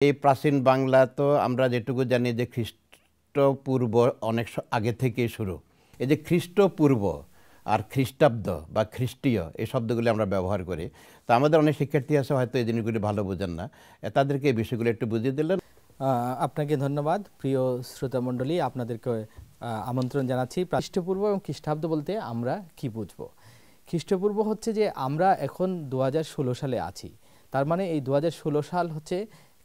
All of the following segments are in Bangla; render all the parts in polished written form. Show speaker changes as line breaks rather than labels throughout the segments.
এই প্রাচীন বাংলা তো আমরা যেটুকু জানি যে খ্রিস্টপূর্ব অনেক আগে থেকেই শুরু। এই যে খ্রিস্টপূর্ব আর খ্রিস্টাব্দ বা খ্রিস্টীয় এই শব্দগুলি আমরা ব্যবহার করি। তো আমাদের অনেক শিক্ষার্থী আছে হয়তো এই জিনিসগুলি ভালো বোঝেন না, তাদেরকে এই বিষয়গুলো একটু বুঝিয়ে দিলেন।
আপনাকে ধন্যবাদ। প্রিয় শ্রোতামণ্ডলী, আপনাদেরকে আমন্ত্রণ জানাচ্ছি। খ্রিস্টপূর্ব এবং খ্রিস্টাব্দ বলতে আমরা কি বুঝবো? খ্রিস্টপূর্ব হচ্ছে যে আমরা এখন 2016 সালে আছি, তার মানে এই 2016 সাল হচ্ছে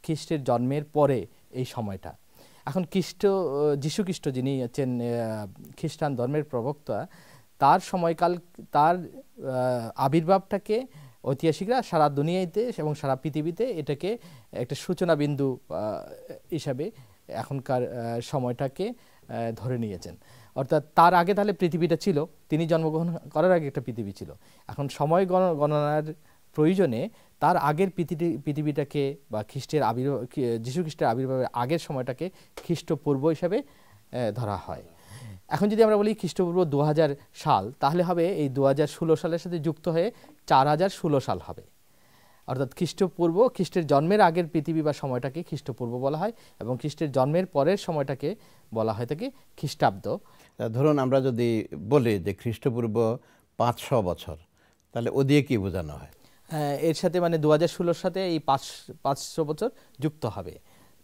খ্রিস্টের জন্মের পরে এই সময়টা। এখন যীশু খ্রিস্ট যিনি হচ্ছেন খ্রিস্টান ধর্মের প্রবক্তা, তার সময়কাল, তার আবির্ভাবটাকে ঐতিহাসিকরা সারা দুনিয়াতে এবং সারা পৃথিবীতে এটাকে একটা সূচনা বিন্দু হিসাবে এখনকার সময়টাকে ধরে নিয়েছেন। অর্থাৎ তার আগে তাহলে পৃথিবীটা ছিল, তিনি জন্মগ্রহণ করার আগে একটা পৃথিবী ছিল। এখন সময় গণনার প্রয়োজনে তার আগের পৃথিবীটাকে বা যীশু খ্রিস্টের আবির্ভাবের আগের সময়টাকে খ্রিস্টপূর্ব হিসাবে ধরা হয়। এখন যদি আমরা বলি খ্রিস্টপূর্ব 2000 সাল, তাহলে হবে এই 2016 সালের সাথে যুক্ত হয়ে 4016 সাল হবে। অর্থাৎ খ্রিস্টপূর্ব, খ্রিস্টের জন্মের আগের পৃথিবী বা সময়টাকে খ্রিস্টপূর্ব বলা হয় এবং খ্রিস্টের জন্মের পরের সময়টাকে বলা হয় থাকে খ্রিস্টাব্দ।
ধরুন আমরা যদি বলি যে খ্রিস্টপূর্ব 500 বছর, তাহলে ও দিয়ে কি বোঝানো হয়?
এর সাথে মানে 2016 সাথে এই 500 বছর যুক্ত হবে,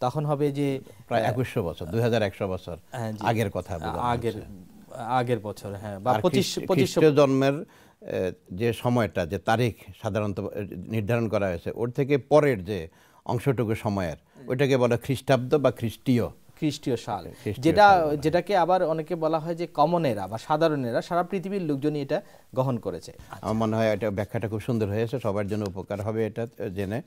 তখন হবে যে
প্রায় 2100 বছর, 2100 বছর আগের কথা,
আগের বছর। হ্যাঁ, বা 2500
জন্মের যে সময়টা, যে তারিখ সাধারণত নির্ধারণ করা হয়েছে, ওর থেকে পরের যে অংশটুকু সময়ের, ওইটাকে বলে খ্রিস্টাব্দ বা খ্রিস্টীয়
সাল, যেটাকে আবার অনেকে বলা হয় যে কমনেরা বা সাধারণেরা, সারা পৃথিবীর লোকজনই এটা গ্রহণ করেছে।
আমার মনে হয় এটা ব্যাখ্যাটা খুব সুন্দর হয়েছে, সবার জন্য উপকার হবে এটা জেনে।